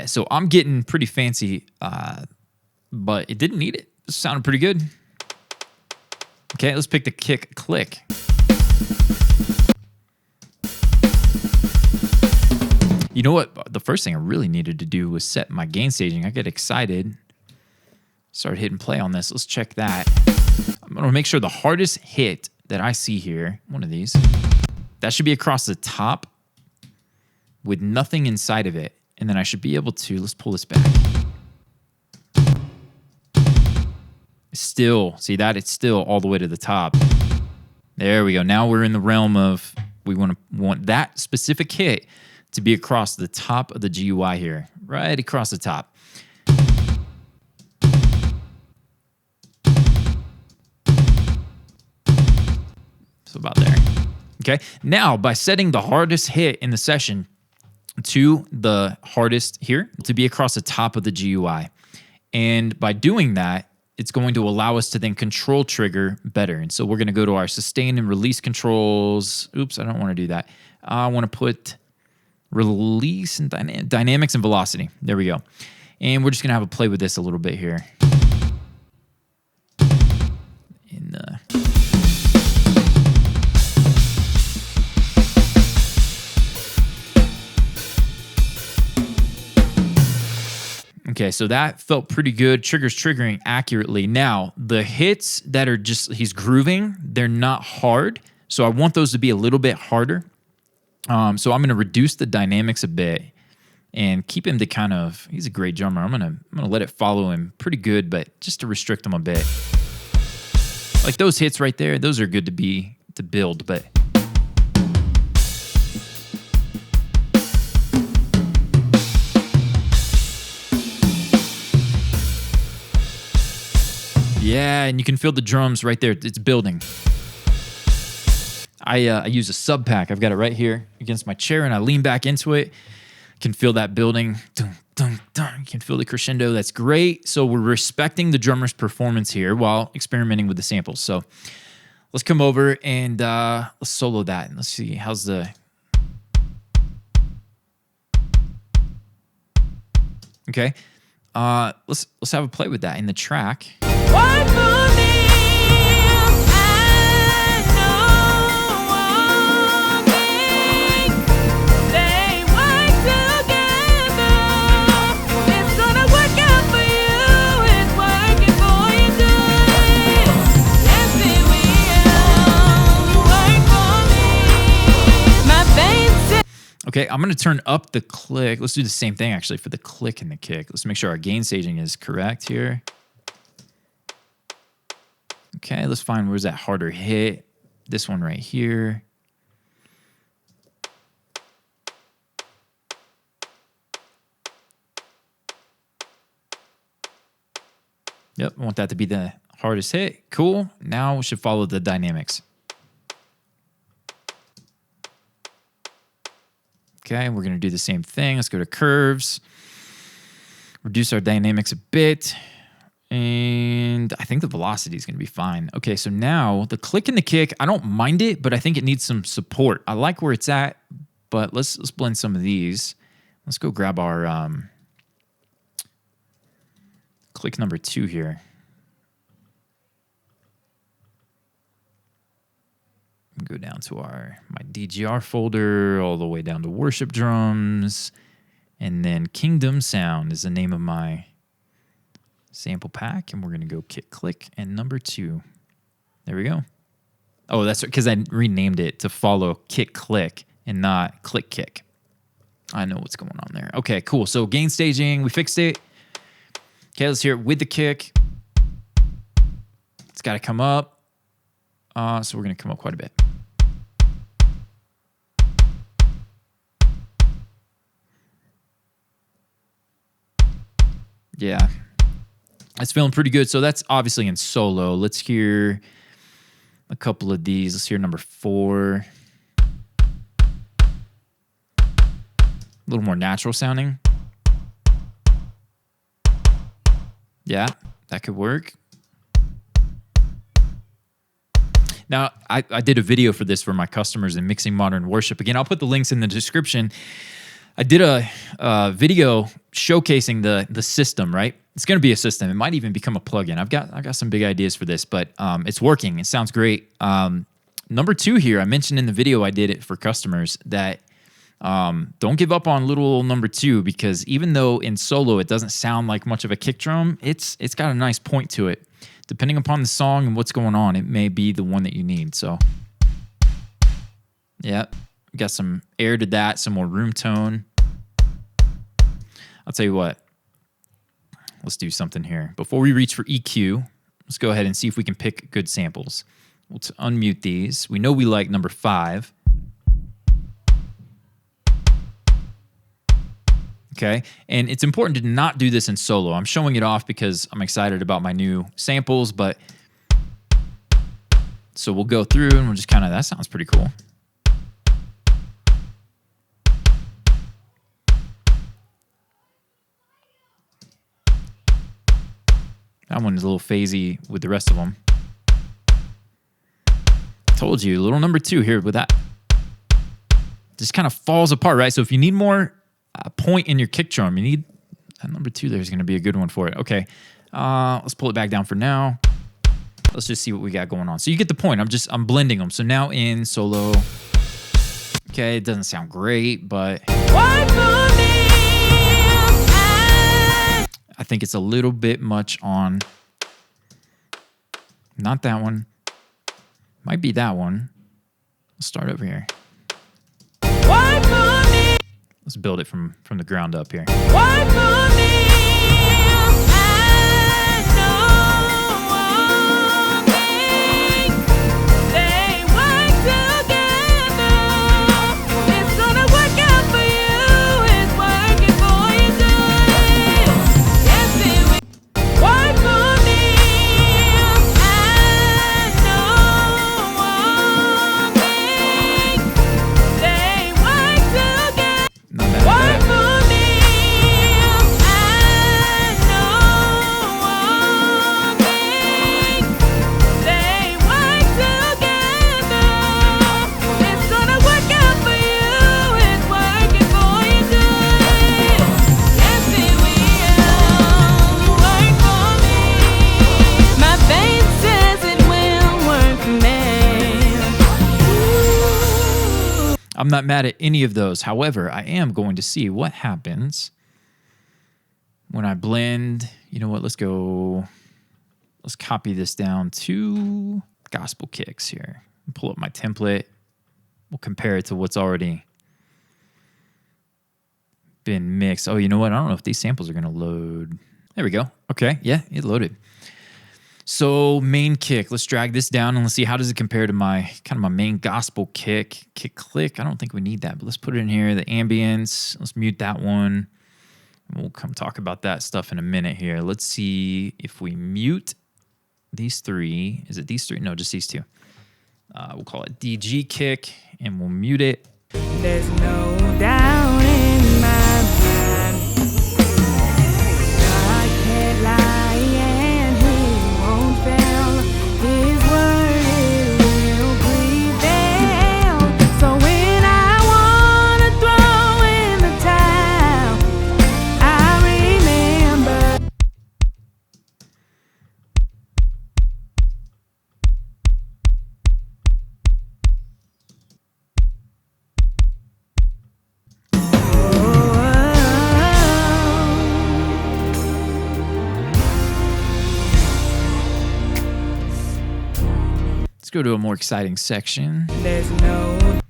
So I'm getting pretty fancy, but it didn't need it. It sounded pretty good. Okay, let's pick the kick click. You know what? The first thing I really needed to do was set my gain staging. I get excited. Start hitting play on this. Let's check that. I'm going to make sure the hardest hit that I see here, one of these, that should be across the top with nothing inside of it. And then I should be able to, let's pull this back. Still, see that? It's still all the way to the top. There we go. Now we're in the realm of, we want that specific hit to be across the top of the GUI here. Right across the top. So about there. Okay. Now, by setting the hardest hit in the session to the hardest here to be across the top of the GUI. And by doing that, it's going to allow us to then control trigger better. And so we're going to go to our sustain and release controls. Oops, I don't want to do that. I want to put release and dynamics and velocity. There we go. And we're just going to have a play with this a little bit here. Okay, so that felt pretty good. Trigger's triggering accurately. Now, the hits that are just, he's grooving, they're not hard. So I want those to be a little bit harder. So I'm going to reduce the dynamics a bit and keep him to kind of, he's a great drummer. I'm going to let it follow him pretty good, but just to restrict him a bit. Like those hits right there, those are good to build, but yeah, and you can feel the drums right there. It's building. I use a sub pack. I've got it right here against my chair, and I lean back into it. Can feel that building. Dun, dun, dun. You can feel the crescendo. That's great. So we're respecting the drummer's performance here while experimenting with the samples. So let's come over and let's solo that. And let's see how's the. Okay, let's have a play with that in the track. One more name I know they work together. It's gonna work out for you. It's working for you good. Yes, it will work for me. My veins. Okay, I'm gonna turn up the click. Let's do the same thing actually for the click and the kick. Let's make sure our gain staging is correct here. Okay, let's find where's that harder hit. This one right here. Yep, I want that to be the hardest hit. Cool. Now we should follow the dynamics. Okay, we're going to do the same thing. Let's go to curves. Reduce our dynamics a bit. And I think the velocity is going to be fine. Okay, so now the click and the kick, I don't mind it, but I think it needs some support. I like where it's at, but let's blend some of these. Let's go grab our click number 2 here. Go down to my DGR folder, all the way down to worship drums, and then Kingdom Sound is the name of my sample pack, and we're going to go kick, click, and number 2. There we go. Oh, that's because I renamed it to follow kick, click, and not click, kick. I know what's going on there. Okay, cool. So gain staging, we fixed it. Okay, let's hear it with the kick. It's got to come up. So we're going to come up quite a bit. Yeah. It's feeling pretty good. So that's obviously in solo. Let's hear a couple of these. Let's hear number 4. A little more natural sounding. Yeah, that could work. Now, I did a video for this for my customers in Mixing Modern Worship. Again, I'll put the links in the description. I did a video showcasing the system, right? It's going to be a system. It might even become a plugin. I've got some big ideas for this, but it's working. It sounds great. Number 2 here, I mentioned in the video I did it for customers that don't give up on little number 2, because even though in solo it doesn't sound like much of a kick drum, it's got a nice point to it. Depending upon the song and what's going on, it may be the one that you need. So yeah, got some air to that, some more room tone. I'll tell you what, let's do something here. Before we reach for EQ, let's go ahead and see if we can pick good samples. Let's unmute these. We know we like number 5. Okay, and it's important to not do this in solo. I'm showing it off because I'm excited about my new samples, but so we'll go through and we'll just kind of, that sounds pretty cool. That one is a little phasey with the rest of them. Told you, little number 2 here with that. Just kind of falls apart, right? So if you need more point in your kick drum, you need that number 2 there is going to be a good one for it. Okay, let's pull it back down for now. Let's just see what we got going on. So you get the point. I'm blending them. So now in solo, okay, it doesn't sound great, but I think it's a little bit much on, not that one, might be that one. Let's start over here. Let's build it from the ground up here. I'm not mad at any of those. However, I am going to see what happens when I blend. You know what? Let's copy this down to gospel kicks here. Pull up my template. We'll compare it to what's already been mixed. Oh, you know what? I don't know if these samples are going to load. There we go. Okay. Yeah, it loaded. So main kick, let's drag this down and let's see how does it compare to my main gospel kick click. I don't think we need that, but let's put it in here. The ambience, let's mute that one. We'll come talk about that stuff in a minute here. Let's see if we mute these 3. Is it these 3? No, just these 2. We'll call it DG kick and we'll mute it. There's no doubt in my mind. God can't lie. Let's go to a more exciting section. There's no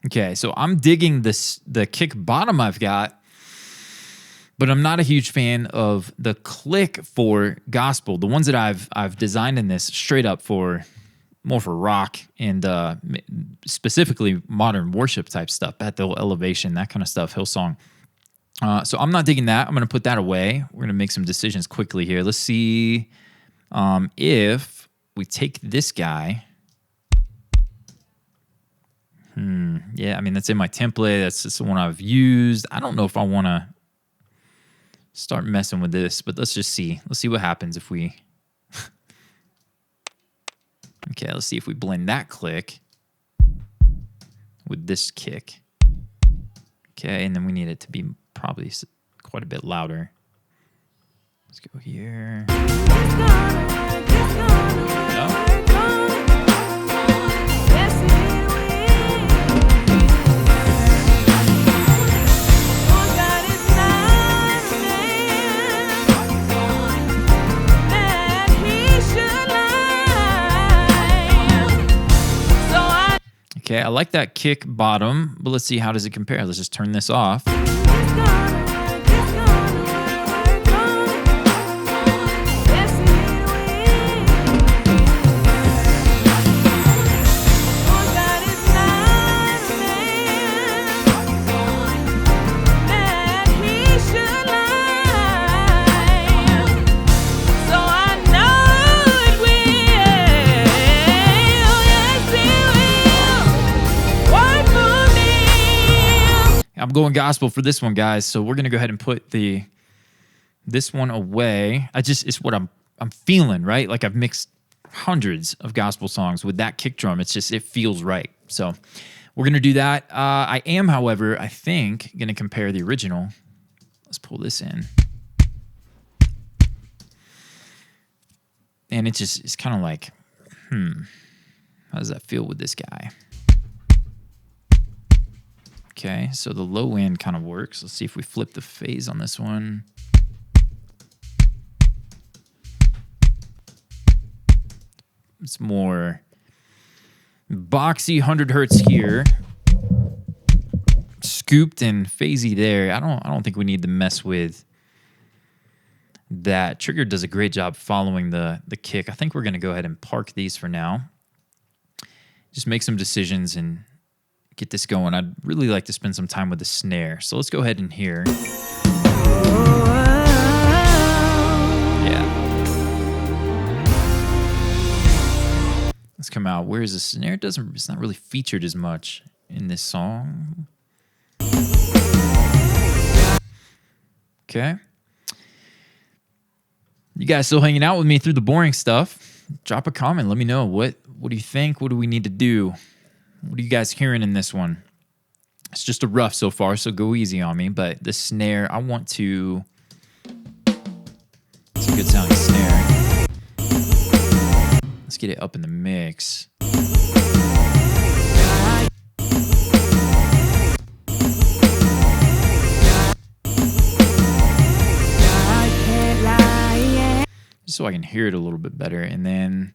Okay, so I'm digging the kick bottom I've got, but I'm not a huge fan of the click for gospel. The ones that I've designed in this straight up for more for rock and specifically modern worship type stuff, Bethel, Elevation, that kind of stuff, Hillsong. So I'm not digging that. I'm going to put that away. We're going to make some decisions quickly here. Let's see if we take this guy. Yeah, I mean, that's in my template. That's just the one I've used. I don't know if I want to start messing with this, but let's just see. Let's see what happens if we... Okay, let's see if we blend that click with this kick. Okay, and then we need it to be probably quite a bit louder. Let's go here. No? Okay, I like that kick bottom, but let's see, how does it compare? Let's just turn this off. I'm going gospel for this one, guys. So we're gonna go ahead and put this one away. It's what I'm feeling, right? Like I've mixed hundreds of gospel songs with that kick drum. It feels right. So we're gonna do that. I am, however, I think gonna compare the original. Let's pull this in, and it's kind of like, how does that feel with this guy? Okay, so the low end kind of works. Let's see if we flip the phase on this one. It's more boxy, 100 hertz here, scooped and phasey there. I don't think we need to mess with that. Trigger does a great job following the kick. I think we're going to go ahead and park these for now. Just make some decisions and get this going. I'd really like to spend some time with the snare. So let's go ahead and hear. Yeah. Let's come out. Whereas the snare it's not really featured as much in this song. Okay. You guys still hanging out with me through the boring stuff? Drop a comment. Let me know. What do you think? What do we need to do? What are you guys hearing in this one? It's just a rough so far, so go easy on me. But the snare, I want to... It's a good sounding snare. Let's get it up in the mix. Just so I can hear it a little bit better. And then...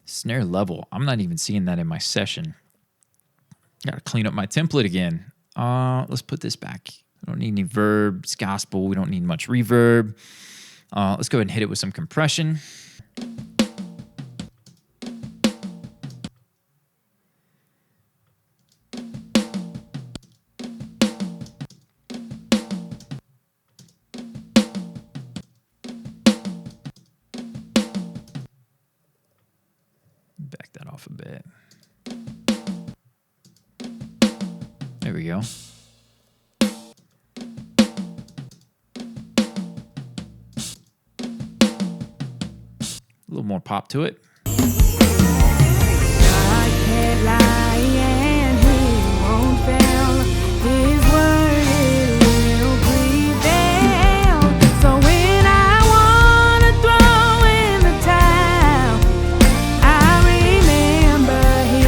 Snare level. I'm not even seeing that in my session. Gotta clean up my template again. Let's put this back. We don't need any verb. It's gospel. We don't need much reverb. Let's go ahead and hit it with some compression. Back that off a bit. There we go. A little more pop to it. I can't lie and he won't fail. His word it will prevail. So when I wanna throw in the towel, I remember he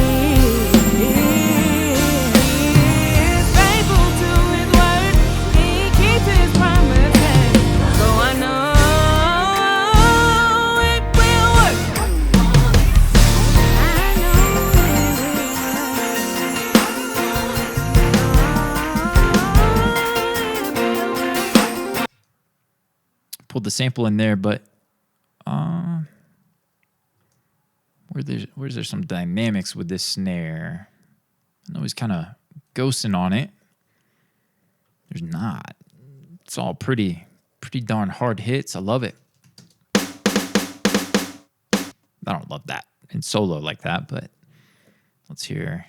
is faithful to his word. He keeps his promise. sampled the sample in there, but where's there some dynamics with this snare? I know he's kind of ghosting on it. There's not. It's all pretty darn hard hits. I love it. I don't love that in solo like that, but let's hear.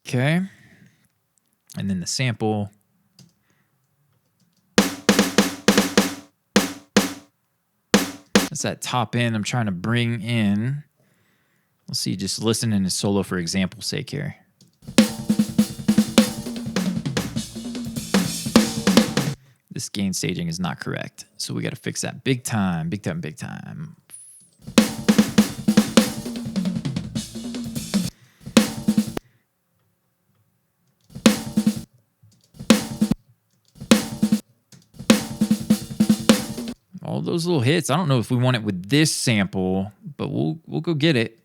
Okay. And then the sample. That's that top end I'm trying to bring in. Let's see, just listen in his solo for example's sake here. This gain staging is not correct. So we got to fix that big time, big time, big time. All those little hits. I don't know if we want it with this sample, but we'll go get it.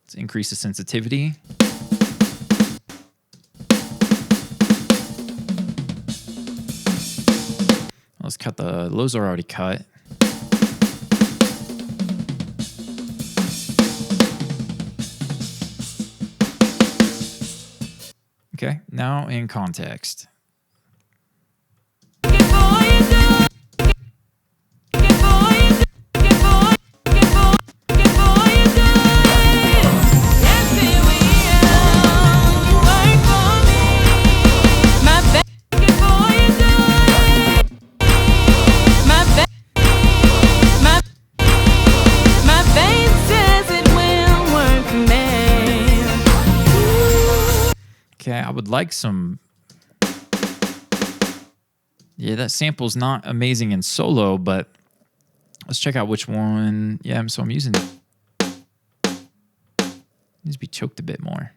Let's increase the sensitivity. Let's cut the lows are already cut. Okay, now in context. Okay, I would like some. Yeah, that sample's not amazing in solo, but let's check out which one. Yeah, so I'm using. Needs to be choked a bit more.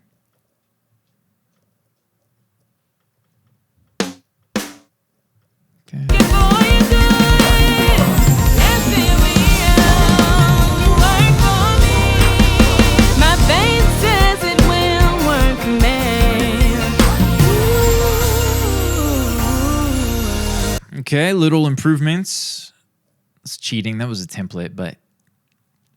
Okay. Okay, little improvements. It's cheating. That was a template, but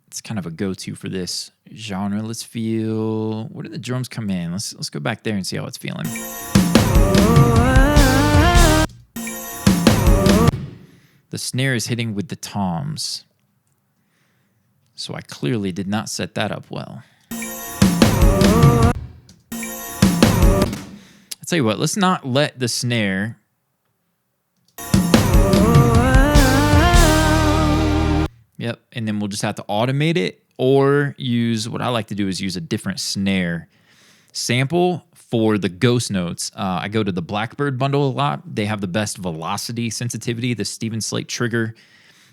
it's kind of a go-to for this genre. Let's feel. Where did the drums come in? Let's go back there and see how it's feeling. The snare is hitting with the toms, so I clearly did not set that up well. I'll tell you what. Let's not let the snare. Yep, and then we'll just have to automate it or use, what I like to do is use a different snare sample for the ghost notes. I go to the Blackbird bundle a lot. They have the best velocity sensitivity, the Steven Slate Trigger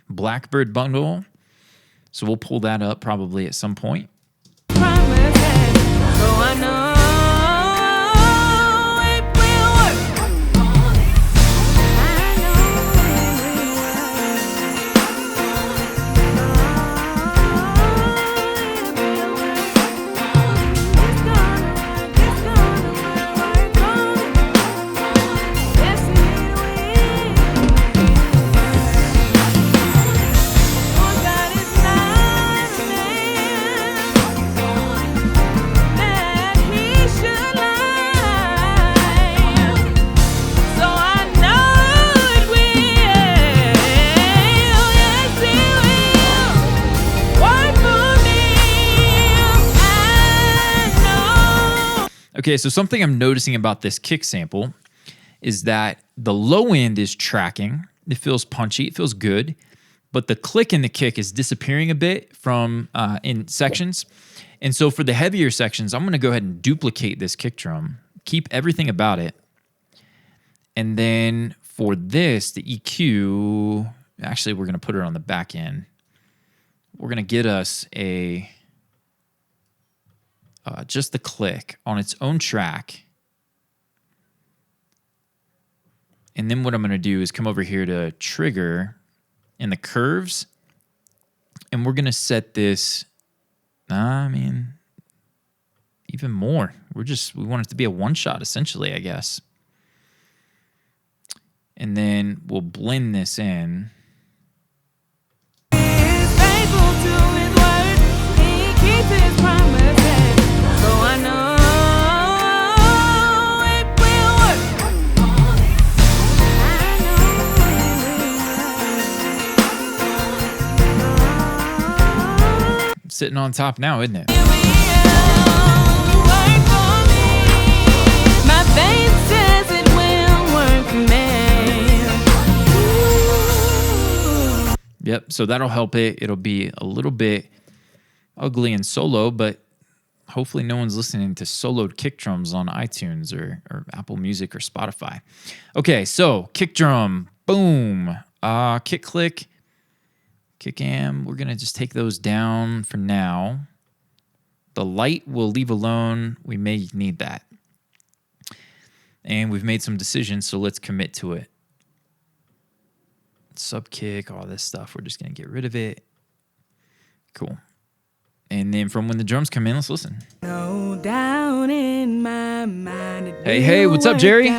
Blackbird bundle. So we'll pull that up probably at some point. Okay, so something I'm noticing about this kick sample is that the low end is tracking. It feels punchy. It feels good. But the click in the kick is disappearing a bit from in sections. And so for the heavier sections, I'm going to go ahead and duplicate this kick drum. Keep everything about it. And then for this, the EQ, Actually, we're going to put it on the back end. We're going to get us a just the click on its own track. And then what I'm going to do is come over here to trigger in the curves. And we're going to set this, even more. We want it to be a one shot essentially, I guess. And then we'll blend this in. Sitting on top now, isn't it? Yep, so that'll help it. It'll be a little bit ugly and solo, but hopefully no one's listening to soloed kick drums on iTunes or Apple Music or Spotify. Okay, so kick drum, boom. Kick click, kick am. We're going to just take those down for now. The light we'll leave alone. We may need that. And we've made some decisions, so let's commit to it. Sub kick, all this stuff. We're just going to get rid of it. Cool. And then from when the drums come in, let's listen. No doubt in my mind. Hey, what's up, Jerry?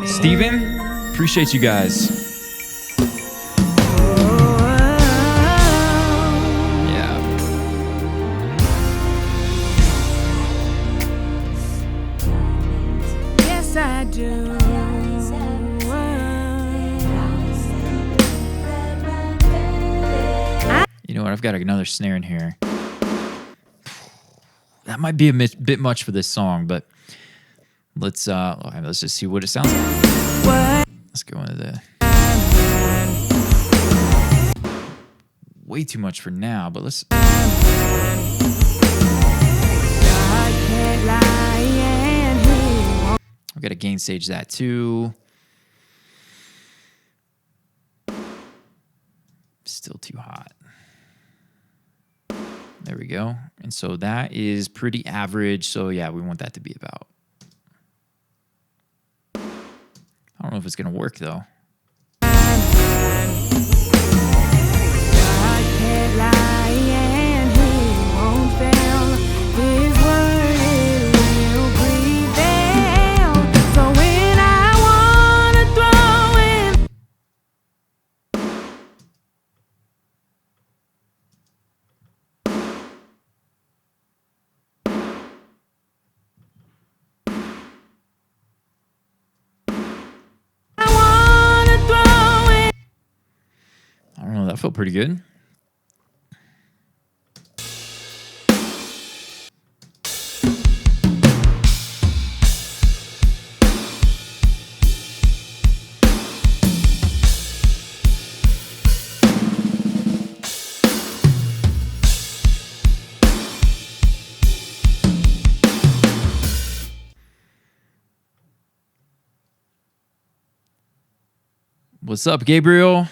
Steven? Appreciate you guys. Yeah. Yes, I do. You know what? I've got another snare in here. That might be a bit much for this song, but let's just see what it sounds like. Let's go into the way too much for now, but let's. I've got to gain stage that too. Still too hot. There we go. And so that is pretty average. So yeah, we want that to be about. I don't know if it's going to work though. I don't know, that felt pretty good. What's up, Gabriel?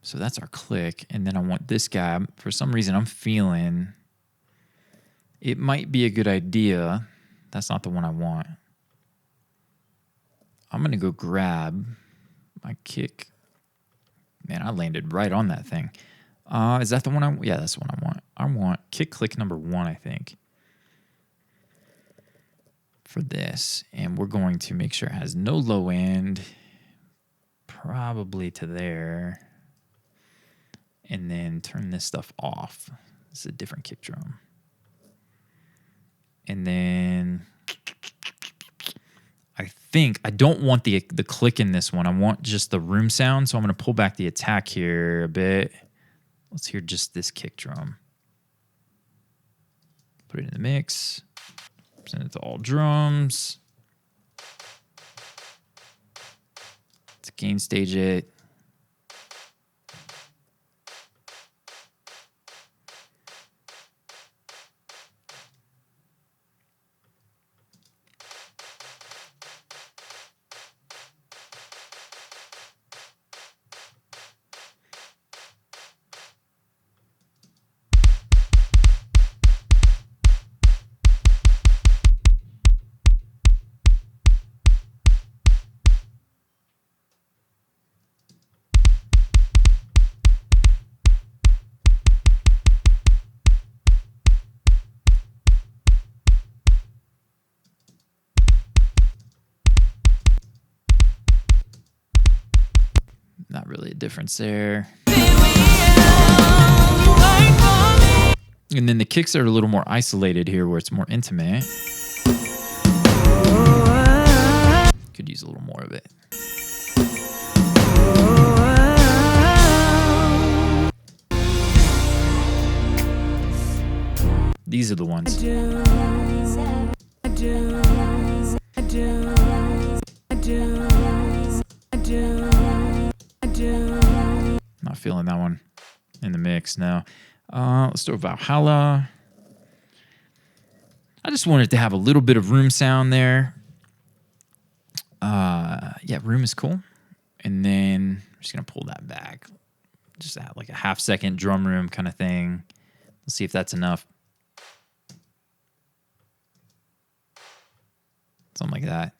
So that's our click. And then I want this guy. For some reason, I'm feeling it might be a good idea. That's not the one I want. I'm going to go grab my kick. Man, I landed right on that thing. Is that the one I want? Yeah, that's the one I want. I want kick click number 1, I think, for this. And we're going to make sure it has no low end, probably to there. And then turn this stuff off. This is a different kick drum. And then I don't want the click in this one. I want just the room sound. So I'm going to pull back the attack here a bit. Let's hear just this kick drum. Put it in the mix. Send it to all drums. Let's gain stage it. Slight difference there. And then the kicks are a little more isolated here where it's more intimate. Could use a little more of it. These are the ones. Not feeling that one in the mix now. Let's do Valhalla. I just wanted to have a little bit of room sound there. Yeah, room is cool. And then I'm just going to pull that back. Just add like a half-second drum room kind of thing. Let's see if that's enough. Something like that.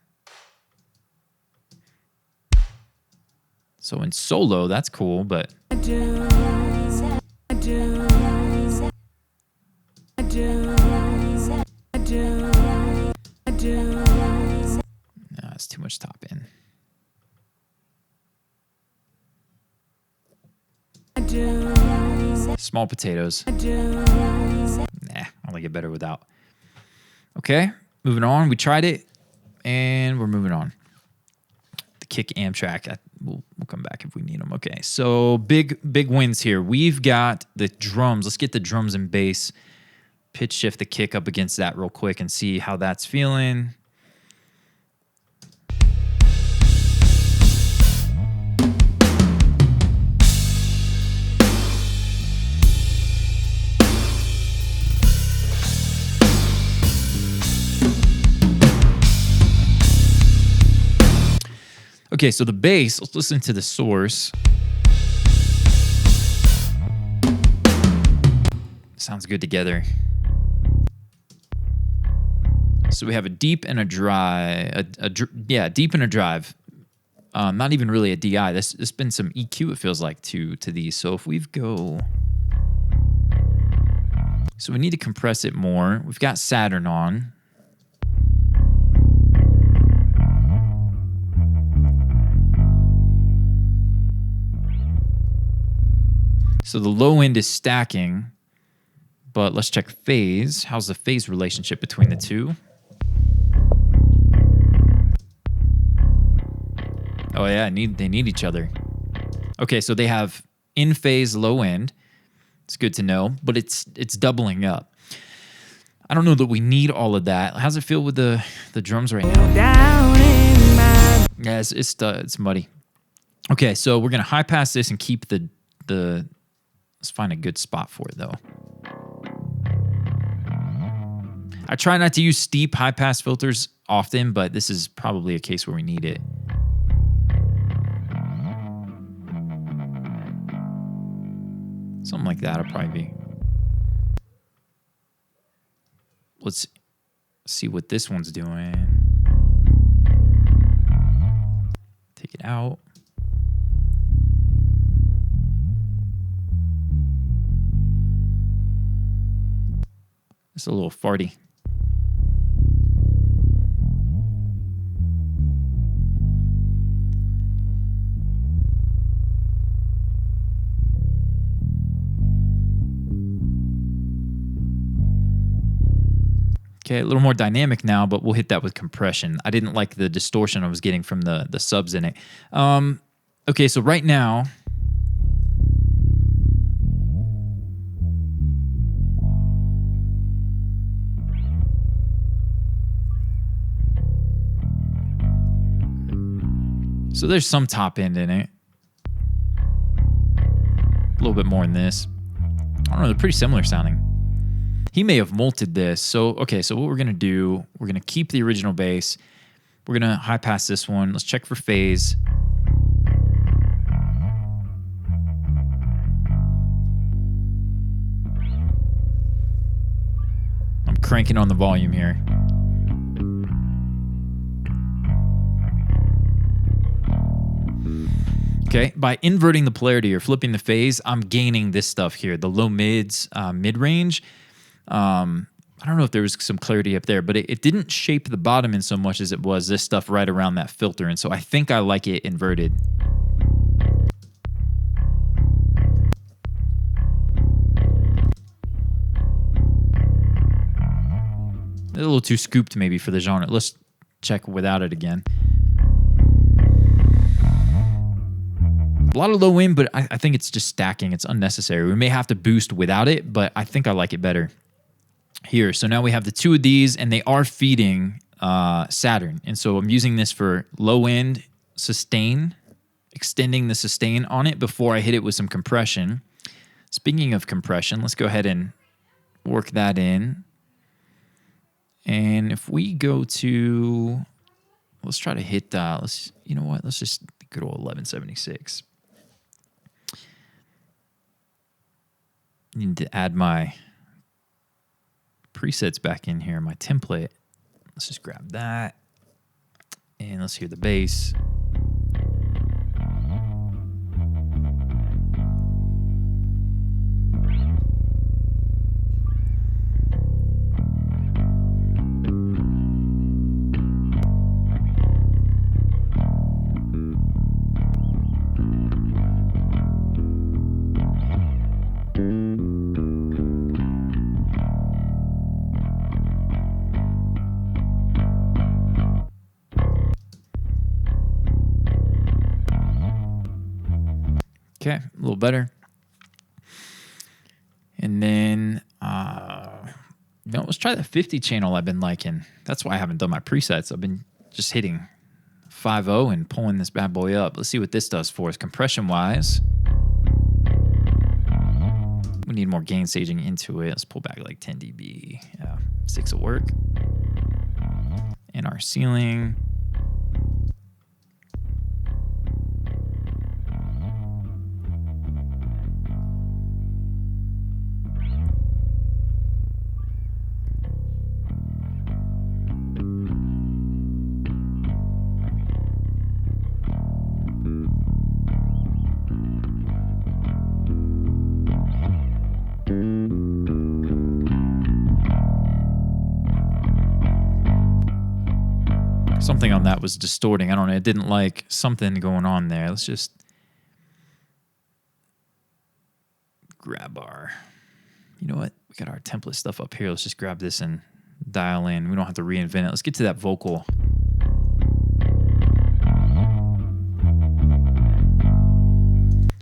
So in solo, that's cool, but... No, it's too much top end. Small potatoes. Nah, I like it better without. Okay, moving on. We tried it, and we're moving on. The kick Amtrak. We'll come back if we need them. Okay, so big wins here. We've got the drums. Let's get the drums and bass. Pitch shift the kick up against that real quick and see how that's feeling. Okay, so the bass, let's listen to the source. Sounds good together. So we have a deep and a dry, deep and a drive. Not even really a DI. There's been some EQ, it feels like, to these. So if we go, so we need to compress it more. We've got Saturn on. So the low end is stacking, but let's check phase. How's the phase relationship between the two? Oh yeah, they need each other. Okay, so they have in phase low end. It's good to know, but it's doubling up. I don't know that we need all of that. How's it feel with the drums right now? Yeah, it's muddy. Okay, so we're gonna high pass this and keep the. Let's find a good spot for it, though. I try not to use steep high-pass filters often, but this is probably a case where we need it. Something like that will probably be. Let's see what this one's doing. Take it out. It's a little farty. Okay, a little more dynamic now, but we'll hit that with compression. I didn't like the distortion I was getting from the subs in it. Okay, so right now, so there's some top end in it. A little bit more in this. I don't know, they're pretty similar sounding. He may have multed this. So, okay, so what we're going to do, we're going to keep the original bass. We're going to high pass this one. Let's check for phase. I'm cranking on the volume here. Okay, by inverting the polarity or flipping the phase, I'm gaining this stuff here, the low mids, mid-range. I don't know if there was some clarity up there, but it didn't shape the bottom in so much as it was this stuff right around that filter, and so I think I like it inverted. A little too scooped maybe for the genre. Let's check without it again. A lot of low end, but I think it's just stacking. It's unnecessary. We may have to boost without it, but I think I like it better here. So now we have the two of these, and they are feeding Saturn. And so I'm using this for low end sustain, extending the sustain on it before I hit it with some compression. Speaking of compression, let's go ahead and work that in. And if we go to, let's try to hit, you know what? Let's just go to 1176. Need to add my presets back in here, my template. Let's just grab that. And let's hear the bass. Okay, a little better. And then, let's try the 50 channel I've been liking. That's why I haven't done my presets. I've been just hitting 5.0 and pulling this bad boy up. Let's see what this does for us compression-wise. We need more gain staging into it. Let's pull back like 10 dB. Yeah, 6 will work. And our ceiling. Something on that was distorting. I don't know. It didn't like something going on there. Let's just grab our, you know what? We got our template stuff up here. Let's just grab this and dial in. We don't have to reinvent it. Let's get to that vocal.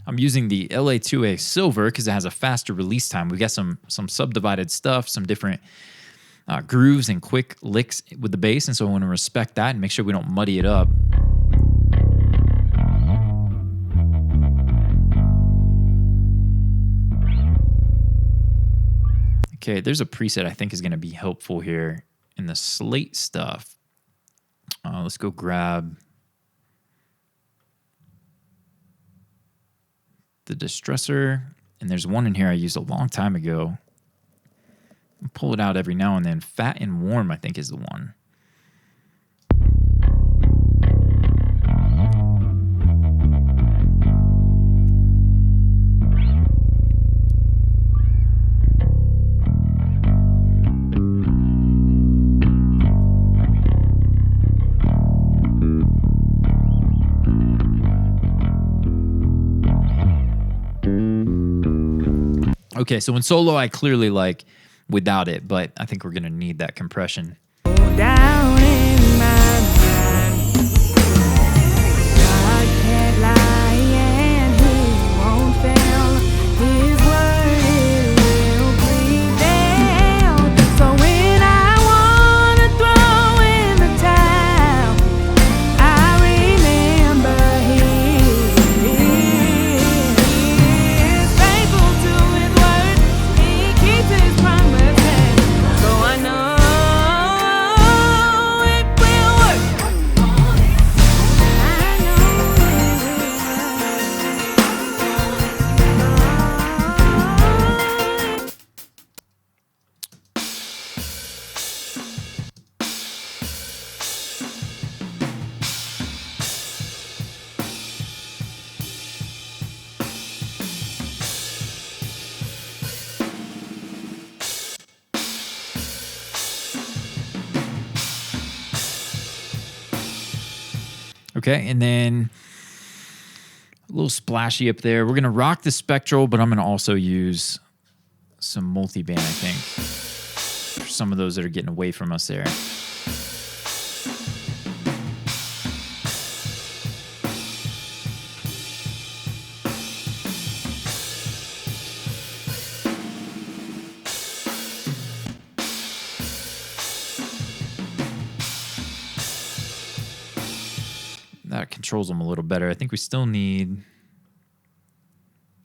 I'm using the LA2A Silver because it has a faster release time. We got some subdivided stuff, some different grooves and quick licks with the bass, and so I want to respect that and make sure we don't muddy it up. Okay, there's a preset I think is going to be helpful here in the slate stuff. Let's go grab the distressor, and there's one in here I used a long time ago. I'll pull it out every now and then. Fat and Warm, I think, is the one. Okay, so in solo, I clearly like without it, but I think we're going to need that compression. Down in my mind, God can't lie and He won't fail. His word will prevail. So when I wanna throw in the towel, I remember He is faithful to His word. He keeps His promises. So I know it will work. I know it will. Okay, and then a little splashy up there. We're going to rock the spectral, but I'm going to also use some multiband, I think. some of those that are getting away from us there. That controls them a little better. I think we still need,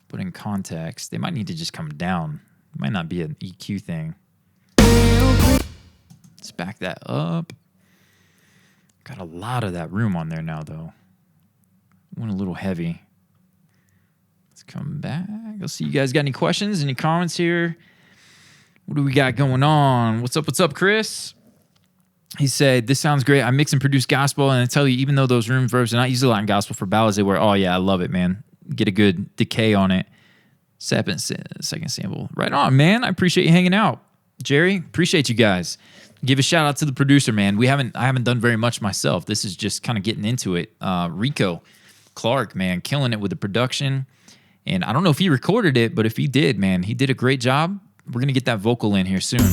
put in context, they might need to just come down. It might not be an EQ thing. Let's back that up. Got a lot of that room on there now, though. Went a little heavy. Let's come back. Let's see, you guys got any questions, any comments here? What do we got going on? What's up, Chris? He said, this sounds great. I mix and produce gospel, and I tell you, even though those room verbs are not used a lot in gospel, for ballads, they were, oh yeah, I love it, man. Get a good decay on it. Second sample. Right on, man. I appreciate you hanging out. Jerry, appreciate you guys. Give a shout out to the producer, man. I haven't done very much myself. This is just kind of getting into it. Rico Clark, man, killing it with the production. And I don't know if he recorded it, but if he did, man, he did a great job. We're going to get that vocal in here soon.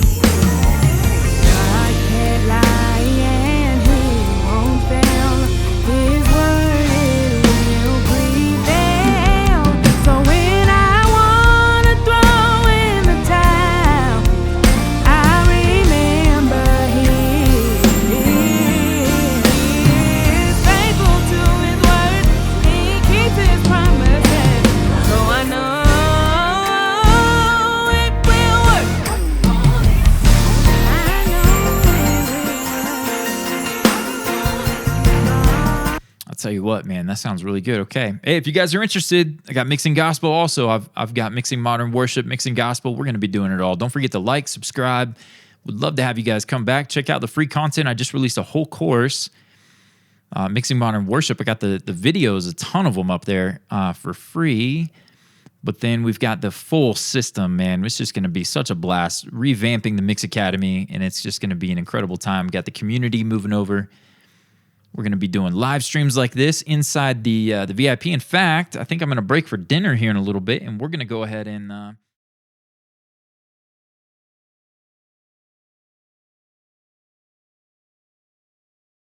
Tell you what, man, that sounds really good. Okay. Hey, if you guys are interested, I got mixing gospel also. I've got mixing modern worship, mixing gospel. We're going to be doing it all. Don't forget to like, subscribe. Would love to have you guys come back. Check out the free content. I just released a whole course, mixing modern worship. I got the videos, a ton of them up there for free. But then we've got the full system, man. It's just going to be such a blast. Revamping the Mix Academy, and it's just going to be an incredible time. Got the community moving over. We're going to be doing live streams like this inside the VIP. In fact, I think I'm going to break for dinner here in a little bit, and we're going to go ahead and